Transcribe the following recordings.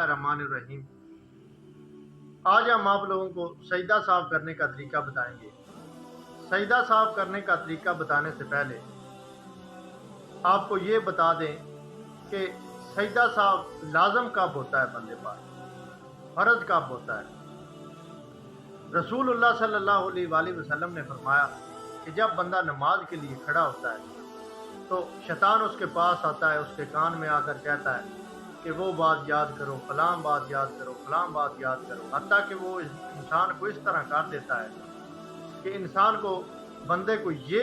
बिस्मिल्लाहिर्रहमानिर्रहीम। आज हम आप लोगों को सजदा साफ करने का तरीका बताएंगे। सजदा साफ करने का तरीका बताने से पहले आपको ये बता दें कि सजदा साफ लाजम कब होता है बंदे पर, फर्ज कब होता है। रसूलुल्लाह सल्लल्लाहु अलैहि वसल्लम ने फरमाया कि जब बंदा नमाज के लिए खड़ा होता है तो शैतान उसके पास आता है, उसके कान में आकर कहता है कि वो बात याद करो, फलां बात याद करो, फलां बात याद करो। हत्ता कि वो इंसान को इस तरह कर देता है कि इंसान को, बंदे को ये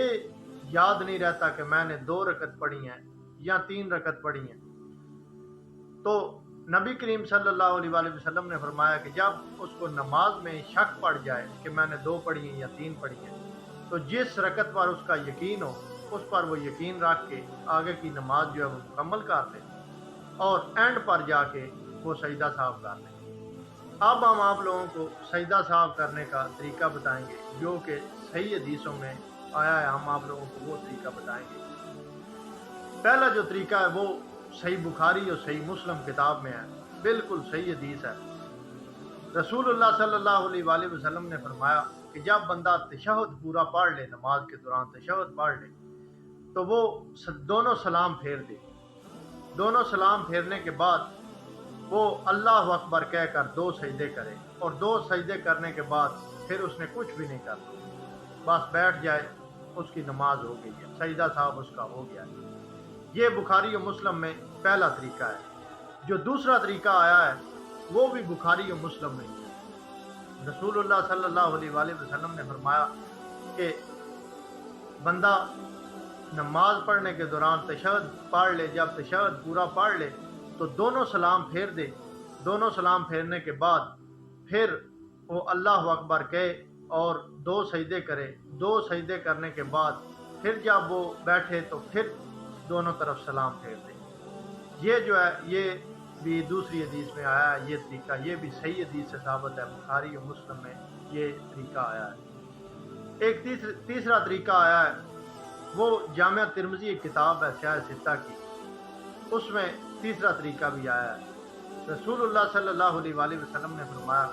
याद नहीं रहता कि मैंने 2 रकत पढ़ी हैं या 3 रकत पढ़ी हैं। तो नबी करीम सल्लल्लाहु अलैहि वसल्लम ने फरमाया कि जब उसको नमाज में शक पड़ जाए कि मैंने 2 पढ़ी हैं या 3 पढ़ी हैं, तो जिस रकत पर उसका यकीन हो उस पर वो यकीन रख के आगे की नमाज जो है वो मुकम्मल कर ले और एंड पर जाके वो सजदा साफ कर ले। अब हम आप लोगों को सजदा साफ करने का तरीका बताएंगे जो कि सही हदीसों में आया है। हम आप लोगों को वो तरीका बताएंगे। पहला जो तरीका है वो सही बुखारी और सही मुस्लिम किताब में है, बिल्कुल सही हदीस है। रसूलुल्लाह सल्लल्लाहु अलैहि वसल्लम ने फरमाया कि जब बंदा तशहुद पूरा पढ़ ले, नमाज के दौरान तशहुद पढ़ ले, तो वो दोनों सलाम फेर दे। दोनों सलाम फेरने के बाद वो अल्लाह अकबर कहकर 2 सजदे करे और 2 सजदे करने के बाद फिर उसने कुछ भी नहीं करना, बस बैठ जाए, उसकी नमाज हो गई है, सजदा साहब उसका हो गया है। ये बुखारी और मुस्लिम में पहला तरीका है। जो दूसरा तरीका आया है वो भी बुखारी और मुस्लिम में है। रसूलुल्लाह सल्लल्लाहु अलैहि वसल्लम ने फरमाया कि बंदा नमाज पढ़ने के दौरान तशहुद पढ़ ले, जब तशहुद पूरा पढ़ ले तो दोनों सलाम फेर दे। दोनों सलाम फेरने के बाद फिर वो अल्लाह अकबर कहे और 2 सजदे करे। 2 सजदे करने के बाद फिर जब वो बैठे तो फिर दोनों तरफ सलाम फेर दे। ये जो है ये भी दूसरी हदीस में आया है। ये तरीका ये भी सही हदीस से साबित है, बुखारी और मुस्लिम में ये तरीका आया है। एक तीसरा तरीका आया है, वो जामिया तिरमिज़ी एक किताब है शाह सित्ता की, उसमें तीसरा तरीका भी आया है। रसूलुल्लाह सल्लल्लाहु अलैहि वसल्लम ने फरमाया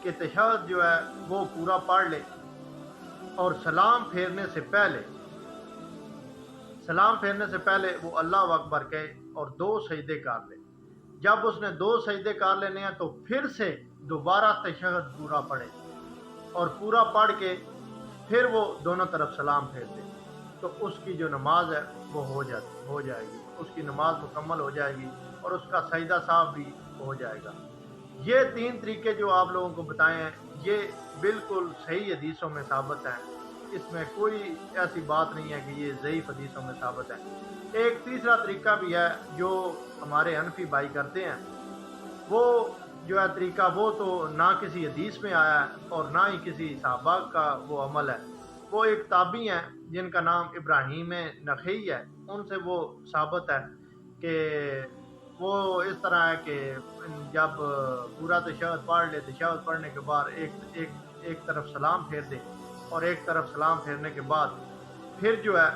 कि तशहुद जो है वो पूरा पढ़ ले और सलाम फेरने से पहले वो अल्लाह अकबर कहे और 2 सजदे कर ले। जब उसने 2 सजदे कर लेने हैं तो फिर से दोबारा तशहुद पूरा पढ़े और पूरा पढ़ के फिर वो दोनों तरफ सलाम फेर दे, तो उसकी जो नमाज है वो हो जाएगी, उसकी नमाज मुकम्मल हो जाएगी और उसका सजदा साफ भी हो जाएगा। ये 3 तरीके जो आप लोगों को बताए हैं ये बिल्कुल सही हदीसों में साबित हैं। इसमें कोई ऐसी बात नहीं है कि ये ज़ईफ़ हदीसों में साबित है। एक तीसरा तरीका भी है जो हमारे हनफी भाई करते हैं। वो जो है तरीका वो तो ना किसी हदीस में आया है और ना ही किसी सहाबा का वो अमल है। वो एक ताबी हैं जिनका नाम इब्राहीम नखई है, उनसे वो साबित है कि वो इस तरह है कि जब पूरा तशहुद पढ़ ले, तशहुद पढ़ने के बाद एक तरफ सलाम फेर दे और एक तरफ सलाम फेरने के बाद फिर जो है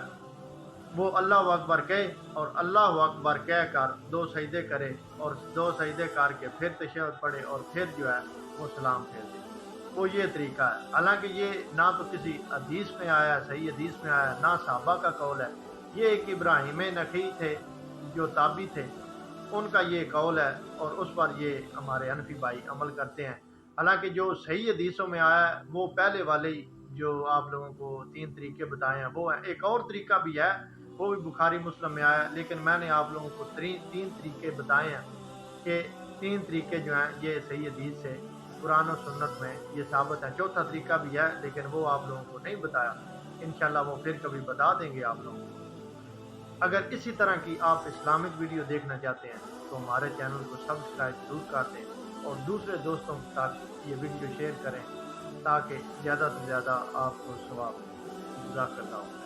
वो अल्लाह अकबर कहे और अल्लाह अकबर कह कर 2 सजदे करे और 2 सजदे करके फिर तशहुद पढ़े और फिर जो है वो सलाम फेर दे। वो ये तरीका है। हालांकि ये ना तो किसी हदीस में आया है, सही हदीस में आया है, ना सहाबा का कौल है। ये एक इब्राहीम नखी थे जो ताबी थे, उनका ये कौल है और उस पर ये हमारे हनफी भाई अमल करते हैं। हालांकि जो सही हदीसों में आया है वो पहले वाले जो आप लोगों को 3 तरीके बताए हैं वो है। एक और तरीका भी है, वो भी बुखारी मुस्लिम में आया है, लेकिन मैंने आप लोगों को 3 तरीके बताए हैं कि 3 तरीके जो हैं ये सही हदीस से कुरान और सुन्नत में ये साबित है। चौथा तरीका भी है लेकिन वो आप लोगों को नहीं बताया, इंशाल्लाह वो फिर कभी बता देंगे आप लोगों को। अगर इसी तरह की आप इस्लामिक वीडियो देखना चाहते हैं तो हमारे चैनल को सब्सक्राइब जरूर कर दें और दूसरे दोस्तों के साथ ये वीडियो शेयर करें ताकि ज़्यादा से ज़्यादा आपको सवाब गुज़ार करता हूँ।